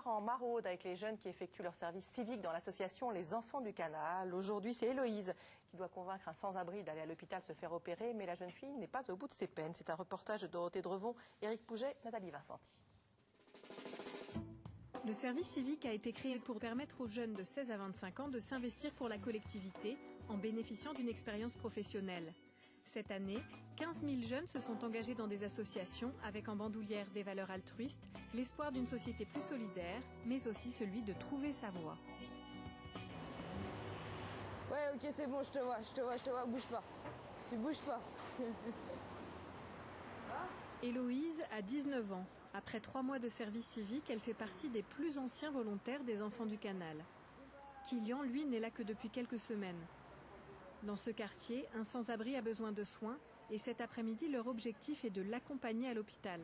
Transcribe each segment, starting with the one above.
part en maraude avec les jeunes qui effectuent leur service civique dans l'association Les Enfants du Canal. Aujourd'hui, c'est Héloïse qui doit convaincre un sans-abri d'aller à l'hôpital se faire opérer, mais la jeune fille n'est pas au bout de ses peines. C'est un reportage de Dorothée Drevon, Éric Pouget, Nathalie Vincenti. Le service civique a été créé pour permettre aux jeunes de 16 à 25 ans de s'investir pour la collectivité en bénéficiant d'une expérience professionnelle. Cette année, 15 000 jeunes se sont engagés dans des associations avec en bandoulière des valeurs altruistes, l'espoir d'une société plus solidaire, mais aussi celui de trouver sa voie. Ouais, ok, c'est bon, je te vois, bouge pas. Tu bouges pas. Héloïse a 19 ans. Après 3 mois de service civique, elle fait partie des plus anciens volontaires des Enfants du Canal. Kilian, lui, n'est là que depuis quelques semaines. Dans ce quartier, un sans-abri a besoin de soins et cet après-midi, leur objectif est de l'accompagner à l'hôpital.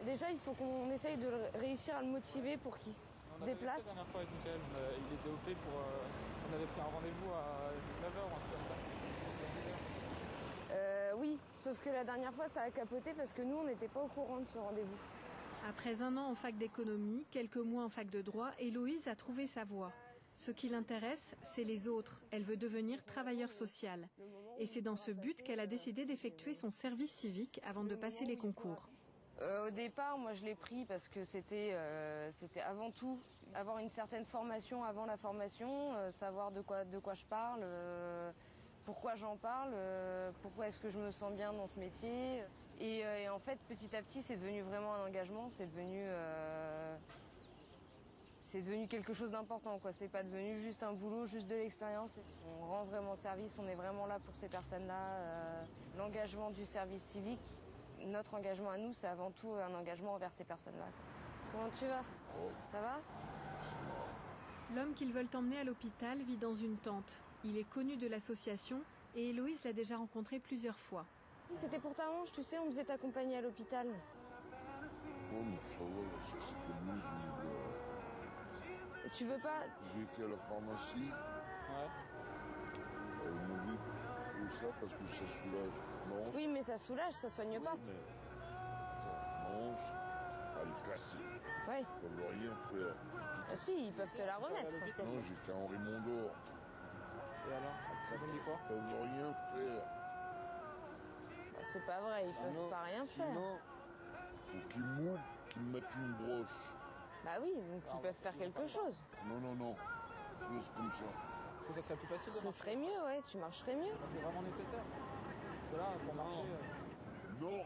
Déjà, il faut qu'on essaye de réussir à le motiver pour qu'il se déplace. La dernière fois avec Michael, il était OP pour... on avait pris un rendez-vous à 9h ou un truc comme ça. Oui, sauf que la dernière fois, ça a capoté parce que nous, on n'était pas au courant de ce rendez-vous. Après 1 an en fac d'économie, quelques mois en fac de droit, Héloïse a trouvé sa voie. Ce qui l'intéresse, c'est les autres. Elle veut devenir travailleur social. Et c'est dans ce but qu'elle a décidé d'effectuer son service civique avant de passer les concours. Au départ, moi je l'ai pris parce que c'était avant tout avoir une certaine formation avant la formation, savoir de quoi je parle, pourquoi j'en parle, pourquoi est-ce que je me sens bien dans ce métier. Et en fait, petit à petit, c'est devenu vraiment un engagement, c'est devenu quelque chose d'important, quoi. C'est pas devenu juste un boulot, juste de l'expérience. On rend vraiment service, on est vraiment là pour ces personnes-là. L'engagement du service civique, notre engagement à nous, c'est avant tout un engagement envers ces personnes-là. Comment tu vas? Ça va? L'homme qu'ils veulent emmener à l'hôpital vit dans une tente. Il est connu de l'association et Héloïse l'a déjà rencontré plusieurs fois. C'était pour ta hanche, tu sais, on devait t'accompagner à l'hôpital. Oh, mais ça va, ça c'était mieux. Tu veux pas? J'ai été à la pharmacie. Ouais. Ils m'ont dit ça parce que ça soulage. Non. Oui, mais ça soulage, ça soigne pas. Mais ta hanche, elle est cassée. Ouais. Ils peuvent rien faire. Ah, si, ils peuvent te la remettre. Non, j'étais à Henri Mondor. Et alors? Ils ont dit quoi? Ils peuvent rien faire. Bah, c'est pas vrai, ils peuvent pas rien faire. Sinon, faut qu'ils m'ouvrent, qu'ils me mettent une broche. Bah oui, donc ils peuvent faire quelque chose. Non. C'est comme ça. Que ça serait plus facile de Ce serait mieux, ouais, tu marcherais mieux. C'est vraiment nécessaire. Parce que là, pour marcher... Non.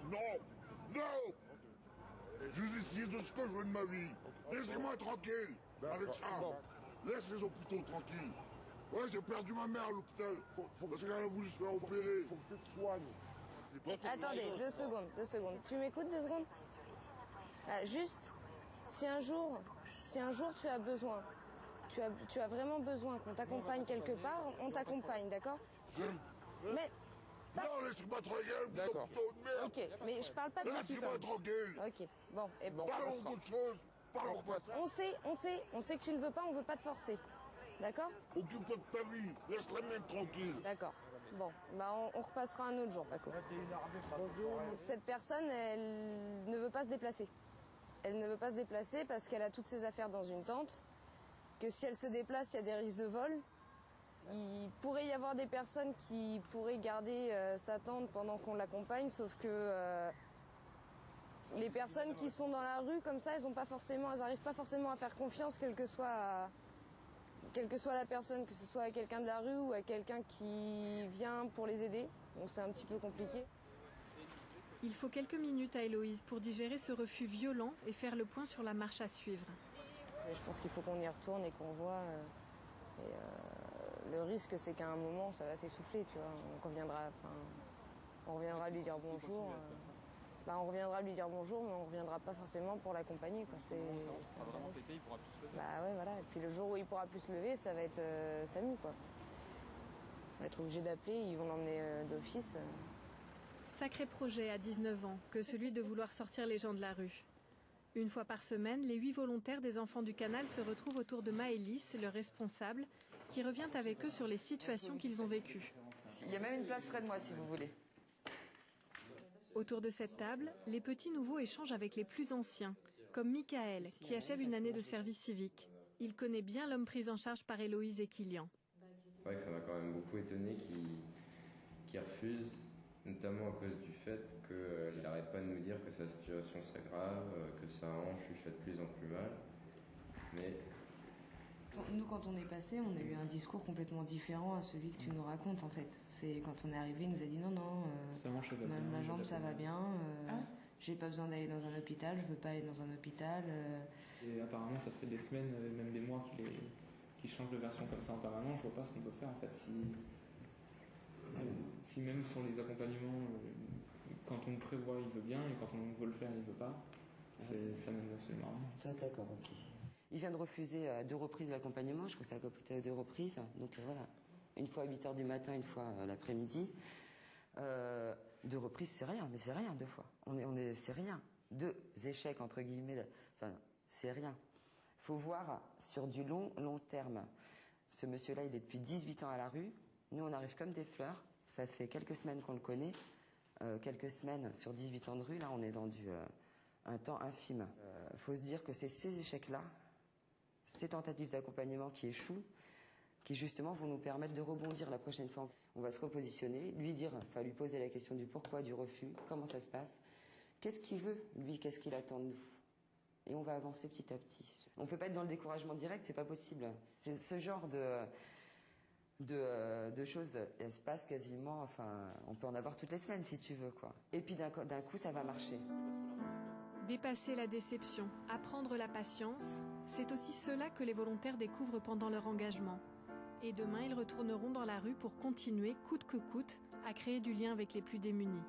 Je décide de ce que je veux de ma vie. Laissez-moi tranquille avec ça. Laisse les hôpitaux tranquilles. Ouais, j'ai perdu ma mère à l'hôpital parce qu'elle a voulu se faire opérer. Faut que tu te soignes. Attendez, 2 secondes. Tu m'écoutes 2 secondes? Juste, si un jour tu as besoin, tu as vraiment besoin qu'on t'accompagne quelque part, on t'accompagne, d'accord? Mais... Non, laissez-moi tranquille, d'accord. de merde. Ok, mais je parle pas de Laissez-moi tranquille. Ok, bon, et bon. Parlons d'autre chose. Parlons pas ça. On sait que tu ne veux pas, on veut pas te forcer. D'accord? Occupe-toi de ta vie, laisse la mienne tranquille. D'accord. Bon, bah on repassera un autre jour, Paco. Cette personne, elle ne veut pas se déplacer. Elle ne veut pas se déplacer parce qu'elle a toutes ses affaires dans une tente. Que si elle se déplace, il y a des risques de vol. Il pourrait y avoir des personnes qui pourraient garder sa tente pendant qu'on l'accompagne, sauf que les personnes qui sont dans la rue comme ça, elles n'arrivent pas forcément à faire confiance, quelle que soit la personne, que ce soit à quelqu'un de la rue ou à quelqu'un qui vient pour les aider. Donc c'est un petit peu compliqué. Il faut quelques minutes à Héloïse pour digérer ce refus violent et faire le point sur la marche à suivre. Et je pense qu'il faut qu'on y retourne et qu'on voit. Le risque, c'est qu'à un moment, ça va s'essouffler, tu vois. On reviendra lui dire bonjour. On reviendra lui dire bonjour, mais on reviendra pas forcément pour l'accompagner, quoi. Ça va vraiment péter, il pourra plus se lever. Bah ouais, voilà. Et puis le jour où il pourra plus se lever, ça va être Samu, quoi. On va être obligé d'appeler, ils vont l'emmener d'office. Sacré projet à 19 ans que celui de vouloir sortir les gens de la rue. Une fois par semaine, les 8 volontaires des Enfants du Canal se retrouvent autour de Maëlys, leur responsable, qui revient avec eux sur les situations qu'ils ont vécues. Il y a même une place près de moi, si vous voulez. Autour de cette table, les petits nouveaux échangent avec les plus anciens. Comme Michael, qui achève une année de service civique. Il connaît bien l'homme pris en charge par Héloïse et Kylian. C'est vrai que ça m'a quand même beaucoup étonné qu'il refuse, notamment à cause du fait qu'il n'arrête pas de nous dire que sa situation s'aggrave, que sa hanche lui fait de plus en plus mal. Mais nous, quand on est passé, on a eu un discours complètement différent à celui que tu nous racontes en fait. C'est quand on est arrivé, il nous a dit non, ma jambe ça va bien, j'ai pas besoin d'aller dans un hôpital, je veux pas aller dans un hôpital. Et apparemment, ça fait des semaines, même des mois qu'il change de version comme ça en permanence. Je vois pas ce qu'on peut faire en fait. Si même sur les accompagnements, quand on le prévoit, il veut bien, et quand on veut le faire, il veut pas. Ça mène absolument rien. D'accord, ok. Il vient de refuser 2 reprises l'accompagnement, je crois que ça a coûté 2 reprises. Donc voilà, une fois à 8h du matin, une fois l'après-midi. 2 reprises, c'est rien, mais c'est rien 2 fois. C'est rien. 2 échecs, entre guillemets, enfin, c'est rien. Il faut voir sur du long terme. Ce monsieur-là, il est depuis 18 ans à la rue. Nous, on arrive comme des fleurs. Ça fait quelques semaines qu'on le connaît. Quelques semaines sur 18 ans de rue, là, on est dans un temps infime. Il faut se dire que c'est ces échecs-là, ces tentatives d'accompagnement qui échouent, qui justement vont nous permettre de rebondir la prochaine fois. On va se repositionner, lui poser la question du pourquoi du refus, comment ça se passe, qu'est-ce qu'il veut, lui, qu'est-ce qu'il attend de nous. Et on va avancer petit à petit. On ne peut pas être dans le découragement direct, c'est pas possible. C'est ce genre de choses, elles se passent quasiment, enfin, on peut en avoir toutes les semaines si tu veux, quoi. Et puis d'un coup, ça va marcher. Dépasser la déception, apprendre la patience, c'est aussi cela que les volontaires découvrent pendant leur engagement. Et demain, ils retourneront dans la rue pour continuer, coûte que coûte, à créer du lien avec les plus démunis.